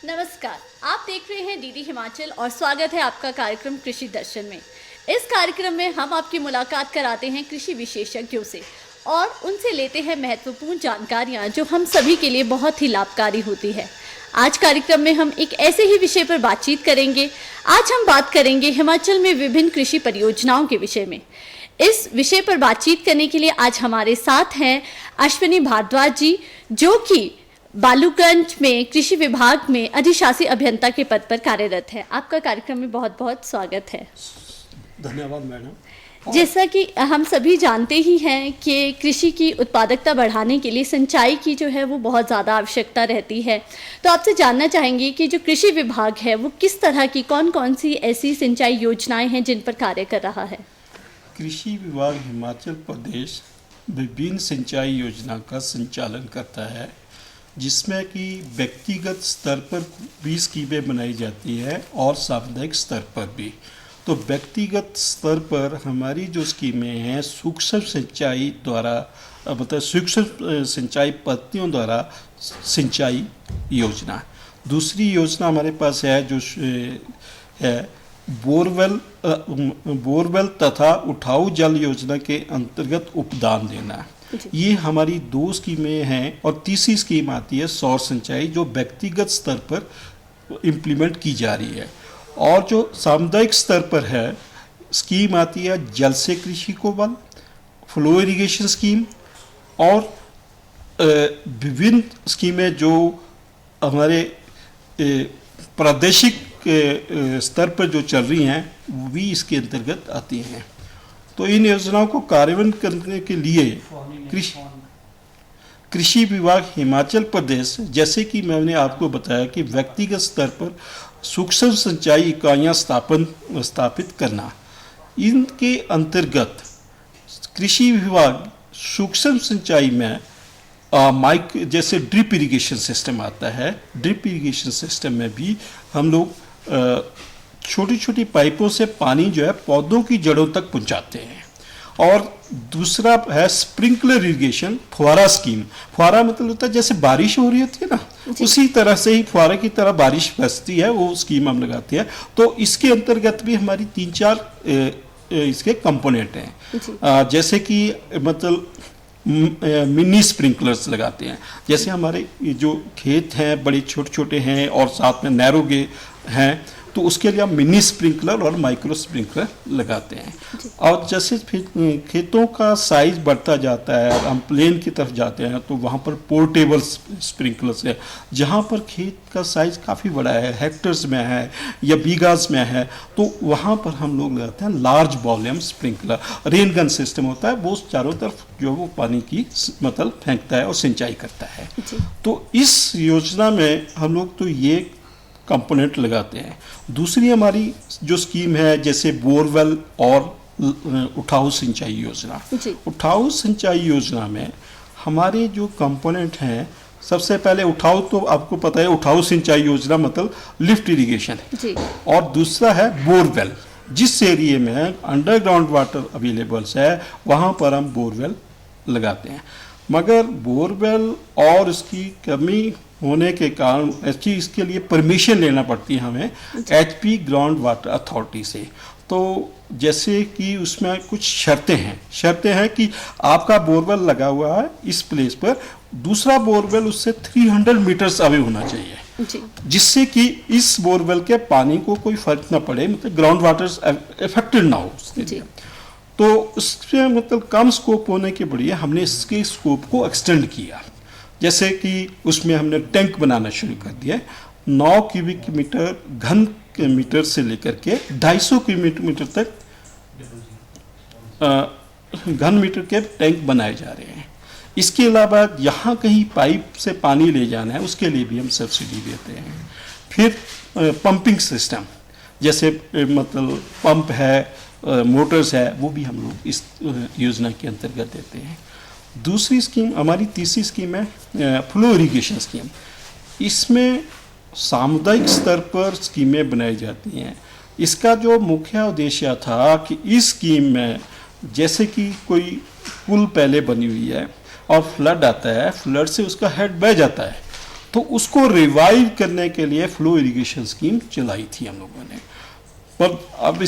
नमस्कार, आप देख रहे हैं डीडी हिमाचल और स्वागत है आपका कार्यक्रम कृषि दर्शन में। इस कार्यक्रम में हम आपकी मुलाकात कराते हैं कृषि विशेषज्ञों से और उनसे लेते हैं महत्वपूर्ण जानकारियां जो हम सभी के लिए बहुत ही लाभकारी होती है। आज कार्यक्रम में हम एक ऐसे ही विषय पर बातचीत करेंगे। आज हम बात करेंगे हिमाचल में विभिन्न कृषि परियोजनाओं के विषय में। इस विषय पर बातचीत करने के लिए आज हमारे साथ हैं अश्विनी भारद्वाज जी, जो कि बालूगंज में कृषि विभाग में अधिशासी अभियंता के पद पर कार्यरत है। आपका कार्यक्रम में बहुत बहुत स्वागत है। धन्यवाद मैडम। जैसा कि हम सभी जानते ही हैं कि कृषि की उत्पादकता बढ़ाने के लिए सिंचाई की जो है वो बहुत ज़्यादा आवश्यकता रहती है। तो आपसे जानना चाहेंगे कि जो कृषि विभाग है वो किस तरह की कौन कौन सी ऐसी सिंचाई योजनाएं हैं जिन पर कार्य कर रहा है। कृषि विभाग हिमाचल प्रदेश विभिन्न सिंचाई योजना का संचालन करता है, जिसमें कि व्यक्तिगत स्तर पर 20 स्कीमें बनाई जाती है और सामुदायिक स्तर पर भी। तो व्यक्तिगत स्तर पर हमारी जो स्कीमें हैं सूक्ष्म सिंचाई द्वारा मतलब सूक्ष्म सिंचाई पद्धतियों द्वारा सिंचाई योजना। दूसरी योजना हमारे पास है जो है बोरवेल तथा उठाऊ जल योजना के अंतर्गत उपदान देना। ये हमारी 2 स्कीमें हैं और तीसरी स्कीम आती है सौर सिंचाई, जो व्यक्तिगत स्तर पर इम्प्लीमेंट की जा रही है। और जो सामुदायिक स्तर पर है स्कीम आती है जल से कृषि को बल, फ्लो इरिगेशन स्कीम और विभिन्न स्कीमें जो हमारे प्रादेशिक स्तर पर जो चल रही हैं वो भी इसके अंतर्गत आती हैं। तो इन योजनाओं को कार्यान्वयन करने के लिए कृषि विभाग हिमाचल प्रदेश, जैसे कि मैंने आपको बताया कि व्यक्तिगत स्तर पर सूक्ष्म सिंचाई इकाइयाँ स्थापित करना, इनके अंतर्गत कृषि विभाग सूक्ष्म सिंचाई में जैसे ड्रिप इरिगेशन सिस्टम आता है। ड्रिप इरिगेशन सिस्टम में भी हम लोग छोटी छोटी पाइपों से पानी जो है पौधों की जड़ों तक पहुंचाते हैं। और दूसरा है स्प्रिंकलर इरिगेशन, फुहारा स्कीम। फुहारा मतलब होता है जैसे बारिश हो रही होती है ना, उसी तरह से ही फुहारे की तरह बारिश बरसती है, वो स्कीम हम लगाते हैं। तो इसके अंतर्गत भी हमारी 3-4 इसके कंपोनेंट हैं, जैसे कि मतलब मिनी स्प्रिंकलर्स लगाते हैं। जैसे हमारे जो खेत हैं बड़े छोटे छोटे हैं और साथ में नैरोगे हैं, तो उसके लिए हम मिनी स्प्रिंकलर और माइक्रो स्प्रिंकलर लगाते हैं। और जैसे खेतों का साइज बढ़ता जाता है और हम प्लेन की तरफ जाते हैं तो वहाँ पर पोर्टेबल स्प्रिंकलर्स है, जहाँ पर खेत का साइज काफ़ी बड़ा है, हेक्टर्स में है या बीघास में है, तो वहाँ पर हम लोग लगाते हैं large volume sprinkler. Rain gun system होता है, वो चारों तरफ जो वो पानी की मतलब फेंकता है और सिंचाई करता है। तो इस योजना में हम लोग तो ये कंपोनेंट लगाते हैं। दूसरी हमारी जो स्कीम है जैसे बोरवेल और उठाऊ सिंचाई योजना। उठाऊ सिंचाई योजना में हमारे जो कंपोनेंट हैं, सबसे पहले उठाऊ तो आपको पता है, उठाऊ सिंचाई योजना मतलब लिफ्ट इरिगेशन है। और दूसरा है बोरवेल, जिस एरिया में अंडरग्राउंड वाटर अवेलेबल है वहाँ पर हम बोरवेल लगाते हैं। मगर बोरवेल और इसकी कमी होने के कारण इसके लिए परमिशन लेना पड़ती है हमें HP ग्राउंड वाटर अथॉरिटी से। तो जैसे कि उसमें कुछ शर्तें हैं कि आपका बोरवेल लगा हुआ है इस प्लेस पर, दूसरा बोरवेल उससे 300 मीटर्स अवे होना चाहिए, जिससे कि इस बोरवेल के पानी को कोई फर्क ना पड़े, मतलब ग्राउंड वाटर इफेक्टेड ना हो उसके लिए। तो उससे मतलब कम स्कोप होने के बढ़िया हमने इसके स्कोप को एक्सटेंड किया। जैसे कि उसमें हमने टैंक बनाना शुरू कर दिया, 9 क्यूबिक मीटर घन मीटर से लेकर के 250 क्यूबिक मीटर तक घन मीटर के टैंक बनाए जा रहे हैं। इसके अलावा यहाँ कहीं पाइप से पानी ले जाना है, उसके लिए भी हम सब्सिडी देते हैं। फिर पंपिंग सिस्टम, जैसे मतलब पंप है, मोटर्स है, वो भी हम लोग इस योजना के अंतर्गत देते हैं। दूसरी स्कीम हमारी तीसरी स्कीम है फ्लो इरिगेशन स्कीम। इसमें सामुदायिक स्तर पर स्कीमें बनाई जाती हैं। इसका जो मुख्य उद्देश्य था कि इस स्कीम में जैसे कि कोई पुल पहले बनी हुई है और फ्लड आता है, फ्लड से उसका हेड बह जाता है, तो उसको रिवाइव करने के लिए फ्लो इरिगेशन स्कीम चलाई थी हम लोगों ने। पर अब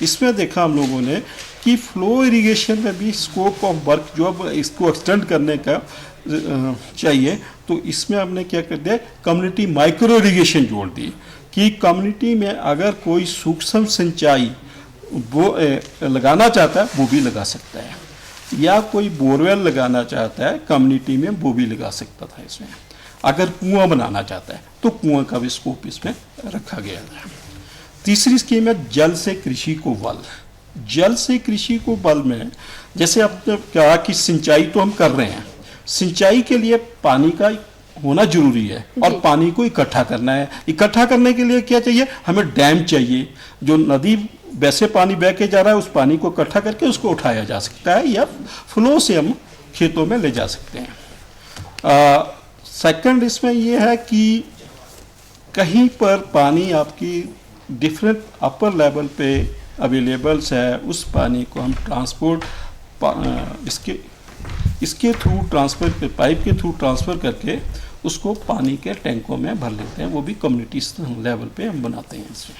इसमें देखा हम लोगों ने कि फ्लो इरिगेशन में भी स्कोप ऑफ वर्क जो अब इसको एक्सटेंड करने का चाहिए, तो इसमें हमने क्या कर दिया, कम्युनिटी माइक्रो इरिगेशन जोड़ दी कि कम्युनिटी में अगर कोई सूक्ष्म सिंचाई वो लगाना चाहता है वो भी लगा सकता है, या कोई बोरवेल लगाना चाहता है कम्युनिटी में वो भी लगा सकता था। इसमें अगर कुआं बनाना चाहता है तो कुआं का भी स्कोप इसमें रखा गया है। तीसरी स्कीम है जल से कृषि को बल। जल से कृषि को बल में जैसे आपने कहा कि सिंचाई तो हम कर रहे हैं, सिंचाई के लिए पानी का होना जरूरी है और पानी को इकट्ठा करना है। इकट्ठा करने के लिए क्या चाहिए, हमें डैम चाहिए, जो नदी वैसे पानी बह के जा रहा है उस पानी को इकट्ठा करके उसको उठाया जा सकता है, या फ्लो से हम खेतों में ले जा सकते हैं। सेकंड इसमें यह है कि कहीं पर पानी आपकी डिफरेंट अपर लेवल पे अवेलेबल्स है, उस पानी को हम ट्रांसपोर्ट इसके थ्रू ट्रांसफर, पाइप के थ्रू ट्रांसफ़र करके उसको पानी के टैंकों में भर लेते हैं, वो भी कम्युनिटी लेवल पे हम बनाते हैं इसमें।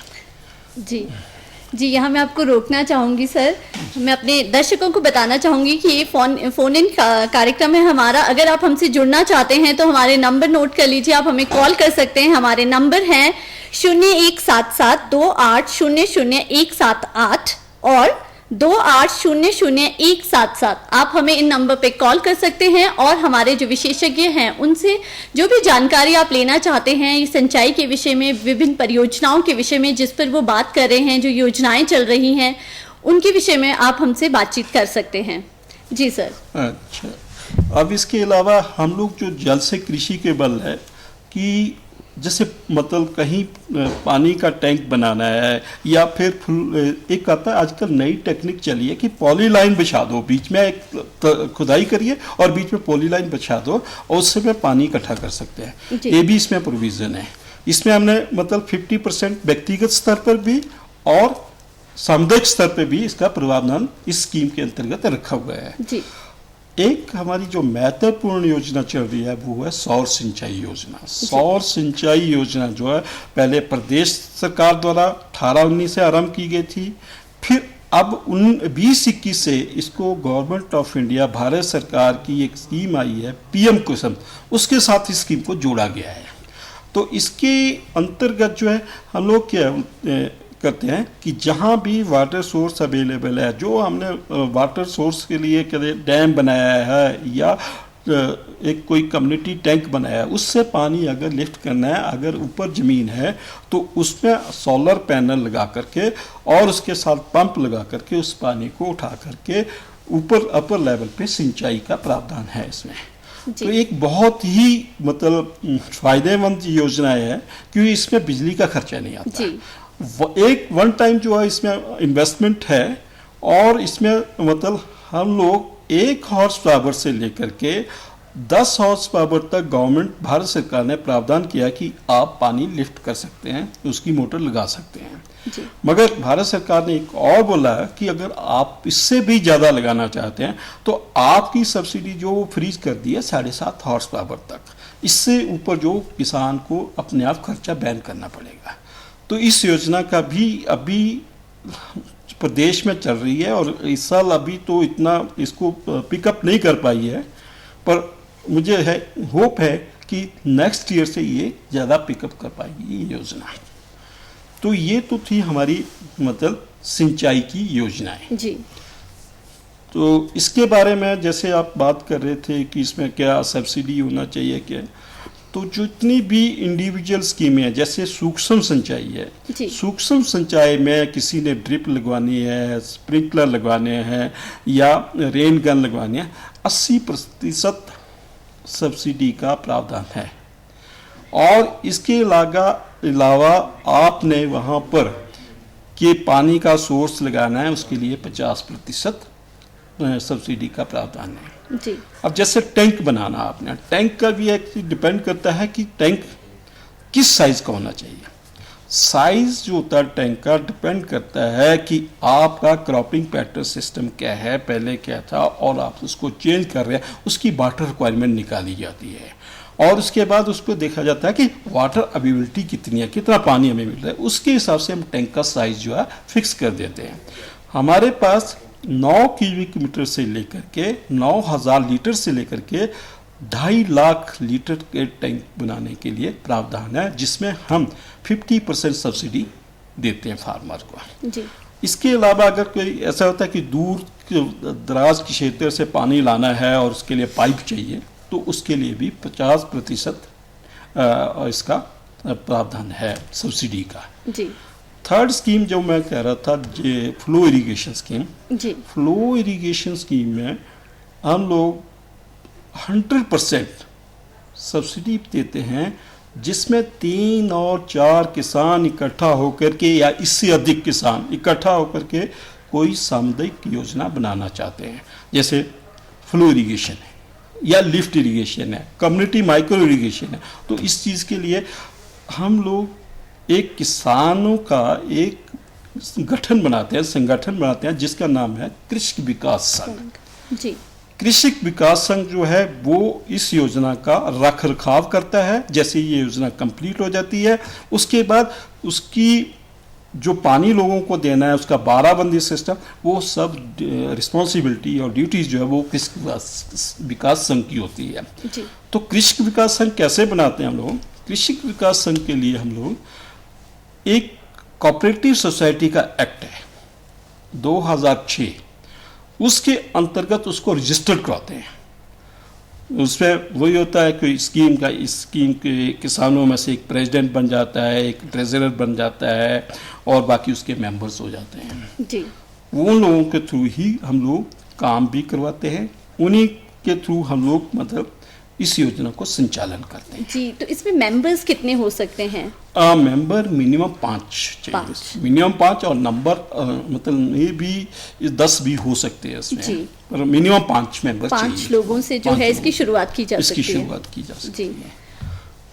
जी, यहाँ मैं आपको रोकना चाहूँगी सर। मैं अपने दर्शकों को बताना चाहूँगी कि ये फ़ोन इन कार्यक्रम है हमारा। अगर आप हमसे जुड़ना चाहते हैं तो हमारे नंबर नोट कर लीजिए, आप हमें कॉल कर सकते हैं। हमारे नंबर हैं 017728000178 और 28000177। आप हमें इन नंबर पे कॉल कर सकते हैं और हमारे जो विशेषज्ञ हैं उनसे जो भी जानकारी आप लेना चाहते हैं सिंचाई के विषय में, विभिन्न परियोजनाओं के विषय में जिस पर वो बात कर रहे हैं, जो योजनाएं चल रही हैं उनके विषय में आप हमसे बातचीत कर सकते हैं। जी सर। अच्छा, अब इसके अलावा हम लोग जो जल से कृषि के बल है कि जैसे मतलब कहीं पानी का टैंक बनाना है, या फिर एक आता है आजकल नई टेक्निक चली है कि पॉलीलाइन बिछा दो, बीच में एक खुदाई करिए और बीच में पॉलीलाइन बिछा दो और उससे में पानी इकट्ठा कर सकते हैं। ये भी इसमें प्रोविजन है। इसमें हमने मतलब 50% व्यक्तिगत स्तर पर भी और सामुदायिक स्तर पर भी इसका प्रावधान इस स्कीम के अंतर्गत रखा हुआ है। जी। एक हमारी जो महत्वपूर्ण योजना चल रही है वो है सौर सिंचाई योजना। सौर सिंचाई योजना जो है पहले प्रदेश सरकार द्वारा 18-19 से आरंभ की गई थी, फिर अब 20-21 से इसको गवर्नमेंट ऑफ इंडिया, भारत सरकार की एक स्कीम आई है PM कुसुम, उसके साथ इस स्कीम को जोड़ा गया है। तो इसके अंतर्गत जो है हम लोग क्या करते हैं कि जहाँ भी वाटर सोर्स अवेलेबल है, जो हमने वाटर सोर्स के लिए डैम बनाया है या एक कोई कम्युनिटी टैंक बनाया है, उससे पानी अगर लिफ्ट करना है, अगर ऊपर ज़मीन है तो उसमें सोलर पैनल लगा करके और उसके साथ पंप लगा करके उस पानी को उठा करके ऊपर अपर लेवल पे सिंचाई का प्रावधान है इसमें। तो एक बहुत ही मतलब फ़ायदेमंद योजना है क्योंकि इसमें बिजली का खर्चा नहीं आता। एक वन टाइम जो है इसमें इन्वेस्टमेंट है और इसमें मतलब हम लोग 1 हॉर्स पावर से लेकर के 10 हॉर्स पावर तक गवर्नमेंट, भारत सरकार ने प्रावधान किया कि आप पानी लिफ्ट कर सकते हैं, उसकी मोटर लगा सकते हैं। जी। मगर भारत सरकार ने एक और बोला कि अगर आप इससे भी ज़्यादा लगाना चाहते हैं तो आपकी सब्सिडी जो फ्रीज कर दी है 7.5 हॉर्स पावर तक, इससे ऊपर जो किसान को अपने आप खर्चा बैन करना पड़ेगा। तो इस योजना का भी अभी प्रदेश में चल रही है और इस साल अभी तो इतना इसको पिकअप नहीं कर पाई है, पर मुझे होप है कि नेक्स्ट ईयर से ये ज़्यादा पिकअप कर पाएगी ये योजना। तो ये तो थी हमारी मतलब सिंचाई की योजनाएं। जी। तो इसके बारे में जैसे आप बात कर रहे थे कि इसमें क्या सब्सिडी होना चाहिए क्या, तो जितनी भी इंडिविजुअल स्कीमें हैं जैसे सूक्ष्म सिंचाई है, सूक्ष्म सिंचाई में किसी ने ड्रिप लगवानी है, स्प्रिंकलर लगवाने हैं या रेन गन लगवानी है, 80% सब्सिडी का प्रावधान है। और इसके अलावा आपने वहाँ पर कि पानी का सोर्स लगाना है उसके लिए 50% सब्सिडी का प्रावधान है। जी। अब जैसे टैंक बनाना, आपने टैंक का भी एक डिपेंड करता है कि टैंक किस साइज का होना चाहिए। साइज जो होता है टैंक का डिपेंड करता है कि आपका क्रॉपिंग पैटर्न सिस्टम क्या है, पहले क्या था और आप उसको चेंज कर रहे हैं, उसकी वाटर रिक्वायरमेंट निकाली जाती है। और उसके बाद उसको देखा जाता है कि वाटर अवेलेबिलिटी कितनी है, कितना पानी हमें मिल रहा है, उसके हिसाब से हम टैंक का साइज जो है फिक्स कर देते हैं। हमारे पास 9 क्यूबिक मीटर से लेकर के 9,000 लीटर से लेकर के 2.5 लाख लीटर के टैंक बनाने के लिए प्रावधान है, जिसमें हम 50% सब्सिडी देते हैं फार्मर को। जी। इसके अलावा अगर कोई ऐसा होता है कि दूर दराज के क्षेत्र से पानी लाना है और उसके लिए पाइप चाहिए, तो उसके लिए भी 50% इसका प्रावधान है सब्सिडी का। जी। थर्ड स्कीम जो मैं कह रहा था, ये फ्लो इरिगेशन स्कीम। जी। फ्लो इरिगेशन स्कीम में हम लोग 100% सब्सिडी देते हैं, जिसमें 3 और 4 किसान इकट्ठा होकर के या इससे अधिक किसान इकट्ठा होकर के कोई सामुदायिक योजना बनाना चाहते हैं, जैसे फ्लो इरिगेशन है या लिफ्ट इरिगेशन है, कम्युनिटी माइक्रो इरिगेशन है। तो इस चीज़ के लिए हम लोग एक किसानों का एक गठन बनाते हैं, संगठन बनाते हैं, जिसका नाम है कृषक विकास संघ। जी। कृषक विकास संघ जो है वो इस योजना का रख रखाव करता है। जैसे ये योजना कंप्लीट हो जाती है, उसके बाद उसकी जो पानी लोगों को देना है, उसका 12बंदी सिस्टम, वो सब रिस्पॉन्सिबिलिटी और ड्यूटीज जो है वो कृषक विकास संघ की होती है। जी। तो कृषक विकास संघ कैसे बनाते हैं हम लोग? कृषक विकास संघ के लिए हम लोग एक कोऑपरेटिव सोसाइटी का एक्ट है 2006, उसके अंतर्गत उसको रजिस्टर कराते हैं। उसमें वही होता है कि स्कीम के किसानों में से एक प्रेसिडेंट बन जाता है, एक ट्रेजरर बन जाता है और बाकी उसके मेंबर्स हो जाते हैं। जी। उन लोगों के थ्रू ही हम लोग काम भी करवाते हैं, उन्हीं के थ्रू हम लोग मतलब इस योजना को संचालन करते हैं। जी। तो इसमें मेंबर्स कितने हो सकते हैं? मेंबर मिनिमम 5 चाहिए, मिनिमम 5, और नंबर मतलब ये भी 10 भी हो सकते हैं इसमें, जी। पर मिनिमम 5 मेंबर चाहिए। 5 लोगों से जो है इसकी शुरुआत की जा सकती है। इसकी शुरुआत की जा सकती जी। है।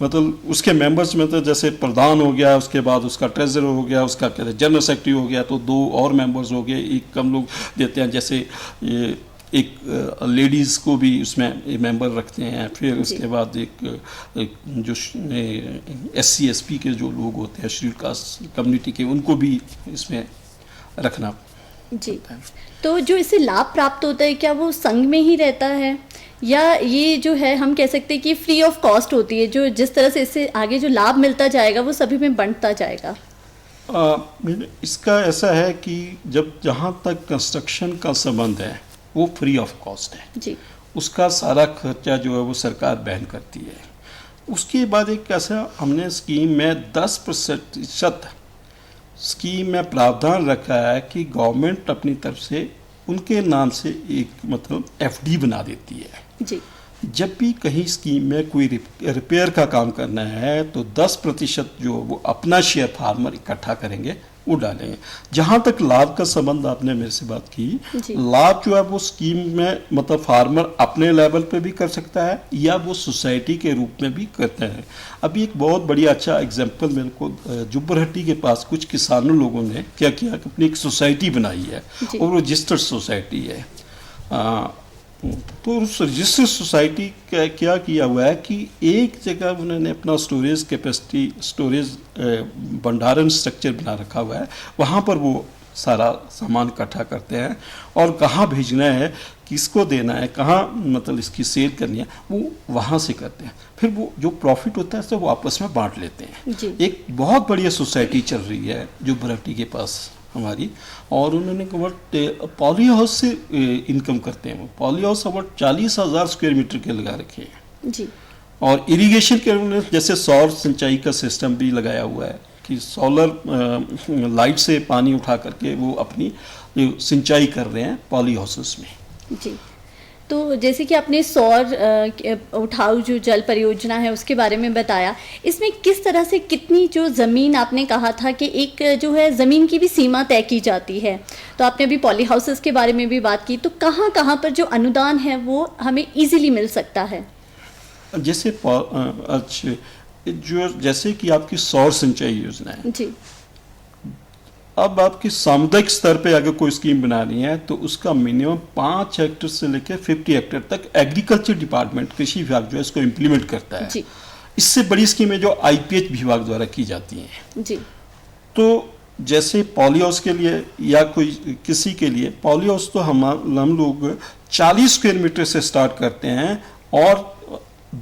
मतलब उसके मेंबर्स में तो जैसे प्रधान हो गया, उसके बाद उसका ट्रेजरर हो गया, उसका कहते हैं जनरल सेक्रेटरी हो गया, तो 2 और मेंबर्स हो गए। एक हम लोग देते हैं, जैसे ये एक लेडीज़ को भी उसमें मेंबर रखते हैं। फिर उसके बाद एक जो SC SP के जो लोग होते हैं शेड्यूल कास्ट कम्युनिटी के, उनको भी इसमें रखना। जी। तो जो इससे लाभ प्राप्त होता है, क्या वो संघ में ही रहता है, या ये जो है हम कह सकते हैं कि फ्री ऑफ कॉस्ट होती है, जो जिस तरह से इससे आगे जो लाभ मिलता जाएगा वो सभी में बंटता जाएगा? इसका ऐसा है कि जहाँ तक कंस्ट्रक्शन का संबंध है वो फ्री ऑफ कॉस्ट है। जी। उसका सारा खर्चा जो है वो सरकार वहन करती है। उसके बाद एक ऐसा हमने स्कीम में 10% स्कीम में प्रावधान रखा है कि गवर्नमेंट अपनी तरफ से उनके नाम से एक मतलब FD बना देती है। जी। जब भी कहीं स्कीम में कोई रिपेयर का काम करना है तो 10% जो वो अपना शेयर फार्मर इकट्ठा करेंगे वो डालेंगे। जहाँ तक लाभ का संबंध आपने मेरे से बात की, लाभ जो है वो स्कीम में मतलब फार्मर अपने लेवल पे भी कर सकता है या वो सोसाइटी के रूप में भी करते हैं। अभी एक बहुत बढ़िया अच्छा एग्जांपल मेरे को जुब्बरहट्टी के पास कुछ किसानों लोगों ने क्या किया कि अपनी एक सोसाइटी बनाई है और वो रजिस्टर्ड सोसाइटी है। तो उस रजिस्टर्ड सोसाइटी का क्या किया हुआ है कि एक जगह उन्होंने अपना स्टोरेज कैपेसिटी, स्टोरेज भंडारण स्ट्रक्चर बना रखा हुआ है। वहाँ पर वो सारा सामान इकट्ठा करते हैं और कहाँ भेजना है, किसको देना है, कहाँ मतलब इसकी सेल करनी है, वो वहाँ से करते हैं। फिर वो जो प्रॉफिट होता है तो वो आपस में बांट लेते हैं। एक बहुत बढ़िया सोसाइटी चल रही है जुब्बरहट्टी के पास हमारी, और उन्होंने पॉली हाउस से इनकम करते हैं। वो poly house about 40,000 square metre के लगा रखे हैं। जी। और इरिगेशन के उन्होंने जैसे सौर सिंचाई का सिस्टम भी लगाया हुआ है कि सोलर लाइट से पानी उठा करके वो अपनी सिंचाई कर रहे हैं पॉली हाउसेस में। जी। तो जैसे कि आपने सौर उठाऊ जो जल परियोजना है उसके बारे में बताया, इसमें किस तरह से कितनी जो ज़मीन आपने कहा था कि एक जो है ज़मीन की भी सीमा तय की जाती है, तो आपने अभी पॉली हाउसेस के बारे में भी बात की, तो कहाँ कहाँ पर जो अनुदान है वो हमें इजीली मिल सकता है? जैसे जो जैसे कि आपकी सौर सिंचाई योजना है जी, अब आपकी सामुदायिक स्तर पे अगर कोई स्कीम बनानी है तो उसका मिनिमम 5 हेक्टेयर से लेकर 50 हेक्टेयर तक एग्रीकल्चर डिपार्टमेंट, कृषि विभाग जो है इसको इम्प्लीमेंट करता है। जी इससे बड़ी स्कीमें जो IPH विभाग द्वारा की जाती हैं। जी। तो जैसे पॉली हाउस के लिए या कोई किसी के लिए पॉली हाउस तो हम लोग 40 स्क्वायर मीटर से स्टार्ट करते हैं और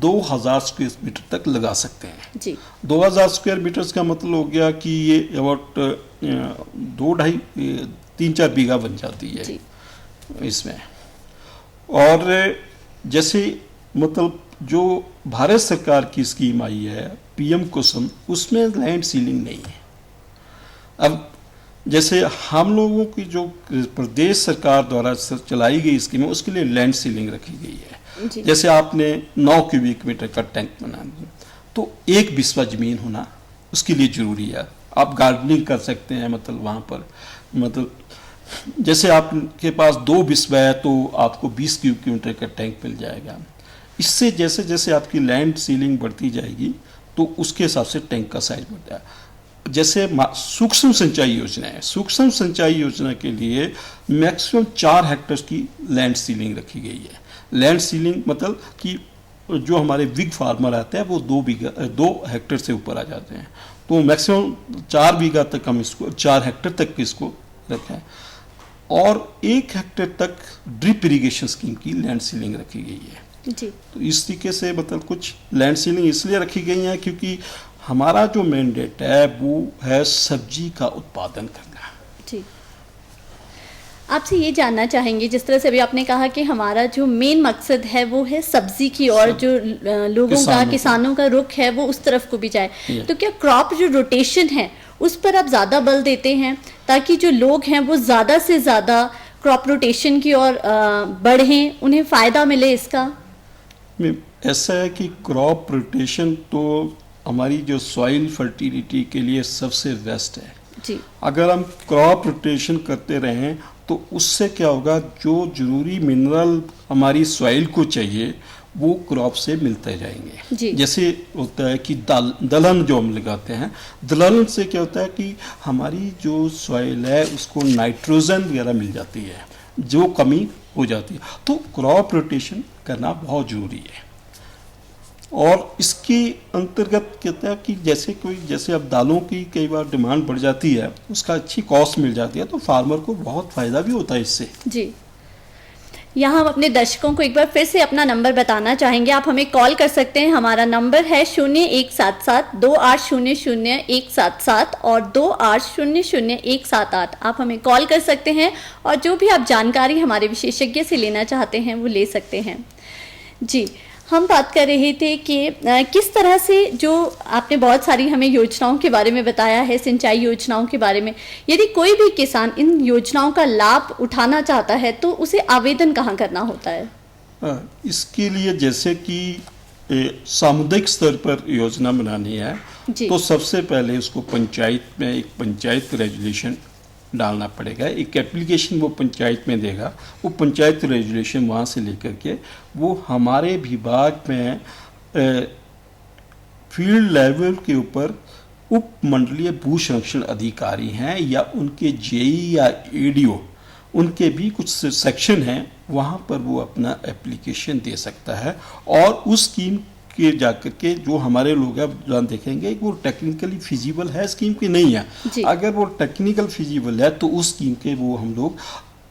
2000 स्क्वायर मीटर तक लगा सकते हैं जी। 2000 स्क्वायर मीटर्स का मतलब हो गया कि ये अबाउट 2-2.5-3-4 बीघा बन जाती है जी। इसमें। और जैसे मतलब जो भारत सरकार की स्कीम आई है PM कुसुम, उसमें लैंड सीलिंग नहीं है। अब जैसे हम लोगों की जो प्रदेश सरकार द्वारा चलाई गई स्कीम है उसके लिए लैंड सीलिंग रखी गई है। जी। जैसे आपने 9 क्यूबिक मीटर का टैंक बनाना तो 1 बिस्वा जमीन होना उसके लिए जरूरी है। आप गार्डनिंग कर सकते हैं, मतलब वहाँ पर मतलब जैसे आपके पास 2 बिस्वा है तो आपको 20 क्यूबिक मीटर का टैंक मिल जाएगा। इससे जैसे जैसे आपकी लैंड सीलिंग बढ़ती जाएगी तो उसके हिसाब से टैंक का साइज बढ़ता है। जैसे सूक्ष्म सिंचाई योजना है, सूक्ष्म सिंचाई योजना के लिए मैक्सिमम 4 हेक्टेयर की लैंड सीलिंग रखी गई है। लैंड सीलिंग मतलब कि जो हमारे बिग फार्मर आते हैं वो 2 हेक्टेयर से ऊपर आ जाते हैं, तो मैक्सिमम 4 बीघा तक हम इसको 4 हेक्टेयर तक इसको रखें। और 1 हेक्टेयर तक ड्रिप इरिगेशन स्कीम की लैंड सीलिंग रखी गई है। जी। तो इस तरीके से मतलब कुछ लैंड सीलिंग इसलिए रखी गई है क्योंकि हमारा जो मैंडेट है वो है सब्जी का उत्पादन करना। जी। आपसे ये जानना चाहेंगे, जिस तरह से अभी आपने कहा कि हमारा जो मेन मकसद है वो है सब्जी की, और जो लोगों का, किसानों का रुख है वो उस तरफ को भी जाए, तो क्या क्रॉप जो रोटेशन है उस पर आप ज़्यादा बल देते हैं ताकि जो लोग हैं वो ज़्यादा से ज़्यादा क्रॉप रोटेशन की ओर बढ़ें, उन्हें फ़ायदा मिले इसका? ऐसा है कि क्रॉप रोटेशन तो हमारी जो सॉइल फर्टिलिटी के लिए सबसे बेस्ट है। जी। अगर हम क्रॉप रोटेशन करते रहें तो उससे क्या होगा, जो जरूरी मिनरल हमारी सॉइल को चाहिए वो क्रॉप से मिलते जाएंगे। जी। जैसे होता है कि दलहन जो हम लगाते हैं, दलहन से क्या होता है कि हमारी जो सॉइल है उसको नाइट्रोजन वगैरह मिल जाती है, जो कमी हो जाती है। तो क्रॉप रोटेशन करना बहुत ज़रूरी है। और इसके अंतर्गत कहता है कि जैसे अब दालों की कई बार डिमांड बढ़ जाती है, उसका अच्छी कॉस्ट मिल जाती है, तो फार्मर को बहुत फ़ायदा भी होता है इससे। जी। यहाँ हम अपने दर्शकों को एक बार फिर से अपना नंबर बताना चाहेंगे। आप हमें कॉल कर सकते हैं। हमारा नंबर है 0177 2800-177 और 2800-178। आप हमें कॉल कर सकते हैं और जो भी आप जानकारी हमारे विशेषज्ञ से लेना चाहते हैं वो ले सकते हैं। जी, हम बात कर रहे थे कि किस तरह से, जो आपने बहुत सारी हमें योजनाओं के बारे में बताया है, सिंचाई योजनाओं के बारे में, यदि कोई भी किसान इन योजनाओं का लाभ उठाना चाहता है तो उसे आवेदन कहाँ करना होता है? इसके लिए जैसे कि सामुदायिक स्तर पर योजना बनानी है तो सबसे पहले उसको पंचायत में एक पंचायत रेजुलेशन डालना पड़ेगा। एक एप्लीकेशन वो पंचायत में देगा, वो पंचायत रेजुलेशन वहाँ से लेकर के वो हमारे विभाग में फील्ड लेवल के ऊपर उप मंडलीय भू संरक्षण अधिकारी हैं या उनके जेई या एडीओ, उनके भी कुछ सेक्शन हैं, वहाँ पर वो अपना एप्लीकेशन दे सकता है। और उस स्कीम के जाकर के जो हमारे लोग हैं देखेंगे वो टेक्निकली फिजिबल है स्कीम की नहीं है। अगर वो टेक्निकल फिजिबल है तो उस स्कीम के वो हम लोग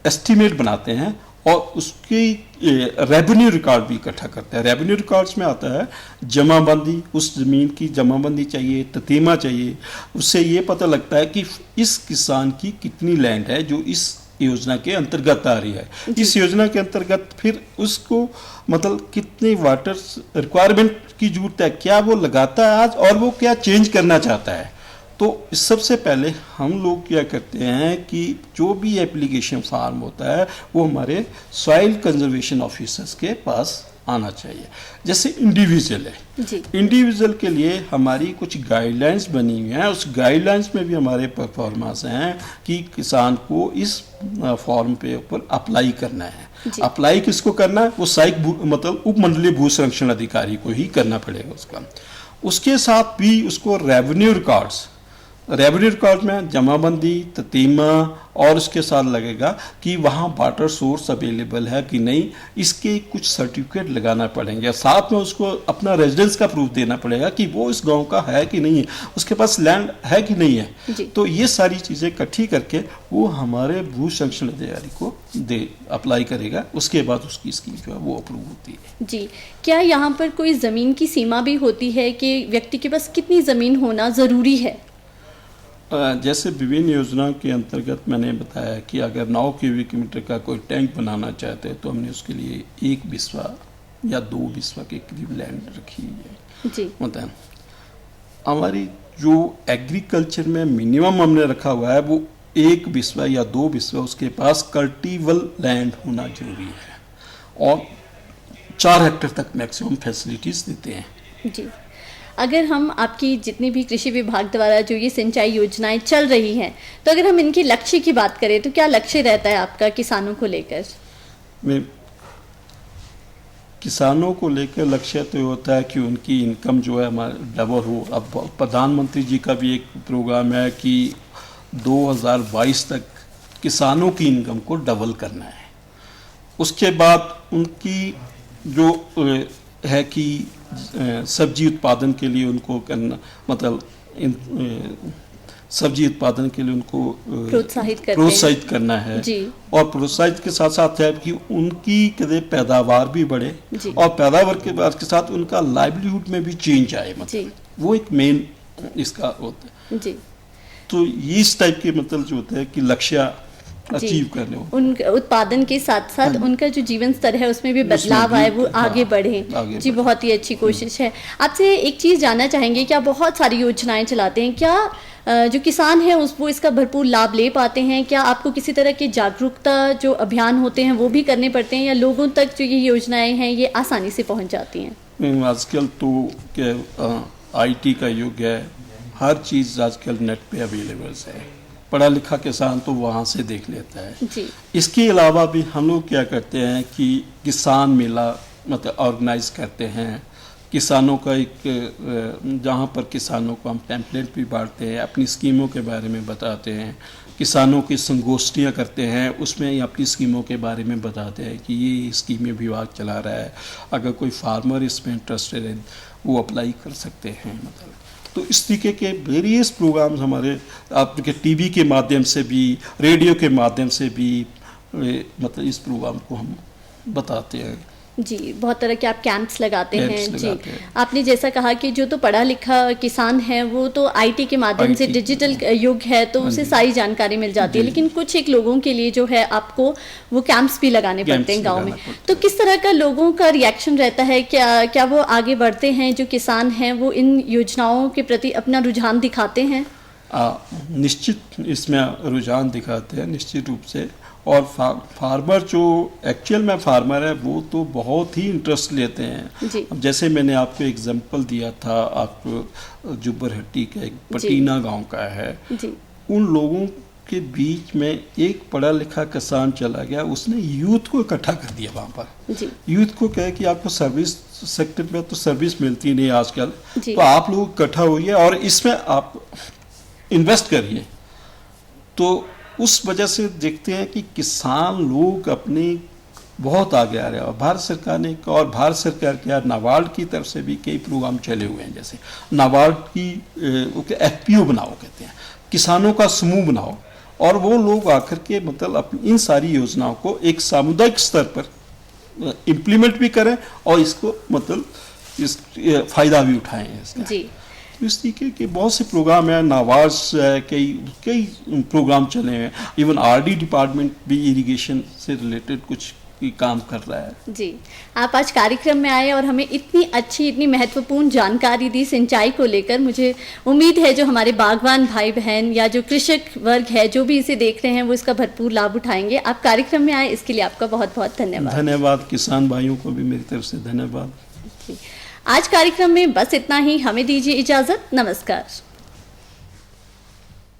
एस्टीमेट बनाते हैं और उसकी रेवेन्यू रिकॉर्ड भी इकट्ठा करते हैं। रेवेन्यू रिकॉर्ड्स में आता है जमाबंदी, उस ज़मीन की जमाबंदी चाहिए, ततीमा चाहिए। उससे ये पता लगता है कि इस किसान की कितनी लैंड है जो इस योजना के अंतर्गत आ रही है। इस योजना के अंतर्गत फिर उसको मतलब कितनी वाटर रिक्वायरमेंट की जरूरत है, क्या वो लगाता है आज और वो क्या चेंज करना चाहता है। तो सबसे पहले हम लोग क्या करते हैं कि जो भी एप्लीकेशन फॉर्म होता है वो हमारे सॉइल कंजर्वेशन ऑफिसर्स के पास आना चाहिए। जैसे इंडिविजुअल है, इंडिविजुअल के लिए हमारी कुछ गाइडलाइंस बनी हुई हैं, उस गाइडलाइंस में भी हमारे परफॉर्मेंस हैं कि किसान को इस फॉर्म पे ऊपर अप्लाई करना है। अप्लाई किसको करना है, वो मतलब उप मंडलीय भू संरक्षण अधिकारी को ही करना पड़ेगा उसका। उसके साथ भी उसको रेवेन्यू रिकॉर्ड्स रेवेन्यू रिकॉर्ड में जमाबंदी, ततीमा और उसके साथ लगेगा कि वहाँ वाटर सोर्स अवेलेबल है कि नहीं, इसके कुछ सर्टिफिकेट लगाना पड़ेंगे। साथ में उसको अपना रेजिडेंस का प्रूफ देना पड़ेगा कि वो इस गांव का है कि नहीं है, उसके पास लैंड है कि नहीं है। तो ये सारी चीज़ें इकट्ठी करके वो हमारे भू संरक्षण अधिकारी को अप्लाई करेगा, उसके बाद उसकी स्कीम जो है वो अप्रूव होती है। जी, क्या यहाँ पर कोई ज़मीन की सीमा भी होती है कि व्यक्ति के पास कितनी ज़मीन होना ज़रूरी है? जैसे विभिन्न योजनाओं के अंतर्गत मैंने बताया कि अगर 9 क्यूबिक मीटर का कोई टैंक बनाना चाहते हैं तो हमने उसके लिए 1 बिस्वा या 2 बिस्वा के करीब लैंड रखी है। जी, मतलब हमारी जो एग्रीकल्चर में मिनिमम हमने रखा हुआ है वो 1 बिस्वा या 2 बिस्वा उसके पास कल्टीवल लैंड होना जरूरी है, और 4 हेक्टेयर तक मैक्सिमम फैसिलिटीज देते हैं। जी। अगर हम आपकी जितनी भी कृषि विभाग द्वारा जो ये सिंचाई योजनाएं चल रही हैं, तो अगर हम इनके लक्ष्य की बात करें तो क्या लक्ष्य रहता है आपका किसानों को लेकर? में किसानों को लेकर लक्ष्य तो होता है कि उनकी इनकम जो है हमारे डबल हो। अब प्रधानमंत्री जी का भी एक प्रोग्राम है कि 2022 तक किसानों की इनकम को डबल करना है। उसके बाद उनकी जो है कि सब्जी उत्पादन के लिए उनको करना, मतलब सब्जी उत्पादन के लिए उनको प्रोत्साहित करना है जी। और प्रोत्साहित के साथ साथ है कि उनकी कदे पैदावार भी बढ़े और पैदावार के साथ उनका लाइवलीहुड में भी चेंज आए, मतलब वो एक मेन इसका होता है जी। तो इस टाइप के मतलब जो होता है कि लक्ष्य अचीव करने हो, उन उत्पादन के साथ साथ उनका जो जीवन स्तर है उसमें भी बदलाव आए, वो आगे बढ़े। जी, बहुत ही अच्छी कोशिश है। आपसे एक चीज़ जानना चाहेंगे कि आप बहुत सारी योजनाएं चलाते हैं, क्या जो किसान हैं वो इसका भरपूर लाभ ले पाते हैं? क्या आपको किसी तरह की जागरूकता जो अभियान होते हैं वो भी करने पड़ते हैं, या लोगों तक जो ये योजनाएं हैं ये आसानी से पहुँच जाती हैं? आजकल तो IT का युग है, हर चीज़ आजकल नेट पे अवेलेबल है। पढ़ा लिखा किसान तो वहाँ से देख लेता है जी। इसके अलावा भी हम लोग क्या करते हैं कि किसान मेला मतलब ऑर्गेनाइज करते हैं। किसानों का एक जहाँ पर किसानों को हम पैम्पलेट भी बांटते हैं, अपनी स्कीमों के बारे में बताते हैं, किसानों की संगोष्ठियाँ करते हैं, उसमें अपनी स्कीमों के बारे में बताते हैं कि ये स्कीमें विभाग चला रहा है, अगर कोई फार्मर इसमें इंटरेस्टेड है वो अप्लाई कर सकते हैं। मतलब तो इस तरीके के वेरियस प्रोग्राम्स हमारे आपके टीवी के माध्यम से भी, रेडियो के माध्यम से भी मतलब इस प्रोग्राम को हम बताते हैं। जी, बहुत तरह के आप कैंप्स लगाते हैं। जी, आपने जैसा कहा कि जो तो पढ़ा लिखा किसान है वो तो IT के माध्यम से, डिजिटल युग है तो उसे सारी जानकारी मिल जाती है, लेकिन कुछ एक लोगों के लिए जो है आपको वो कैंप्स भी लगाने पड़ते हैं गांव में। तो किस तरह का लोगों का रिएक्शन रहता है? क्या वो आगे बढ़ते हैं? जो किसान हैं वो इन योजनाओं के प्रति अपना रुझान दिखाते हैं? निश्चित इसमें रुझान दिखाते हैं निश्चित रूप से, और फार्मर जो एक्चुअल में फार्मर है वो तो बहुत ही इंटरेस्ट लेते हैं। अब जैसे मैंने आपको एग्जांपल दिया था, आपको जुब्बरहट्टी का एक पटीना गांव का है, उन लोगों के बीच में एक पढ़ा लिखा किसान चला गया, उसने यूथ को इकट्ठा कर दिया वहाँ पर। यूथ को कहे कि आपको सर्विस सेक्टर में तो सर्विस मिलती नहीं आजकल, तो आप लोग इकट्ठा होइए और इसमें आप इन्वेस्ट करिए। तो उस वजह से देखते हैं कि किसान लोग अपने बहुत आगे आ रहे हैं। और भारत सरकार ने, और भारत सरकार के नाबार्ड की तरफ से भी कई प्रोग्राम चले हुए हैं। जैसे नाबार्ड की FPO बनाओ, कहते हैं किसानों का समूह बनाओ, और वो लोग आकर के मतलब इन सारी योजनाओं को एक सामुदायिक स्तर पर इम्प्लीमेंट भी करें और इसको मतलब इस फायदा भी उठाएं इसका। जी। इस तरीके के बहुत से प्रोग्राम हैं, नाबार्ड है, कई प्रोग्राम चले हैं। इवन RD डिपार्टमेंट भी इरिगेशन से रिलेटेड कुछ काम कर रहा है। जी, आप आज कार्यक्रम में आए और हमें इतनी अच्छी, इतनी महत्वपूर्ण जानकारी दी सिंचाई को लेकर। मुझे उम्मीद है जो हमारे बागवान भाई बहन या जो कृषक वर्ग है जो भी इसे देख रहे हैं वो इसका भरपूर लाभ उठाएंगे। आप कार्यक्रम में आए इसके लिए आपका बहुत बहुत धन्यवाद। धन्यवाद। किसान भाइयों को भी मेरी तरफ से धन्यवाद। आज कार्यक्रम में बस इतना ही। हमें दीजिए इजाजत। नमस्कार।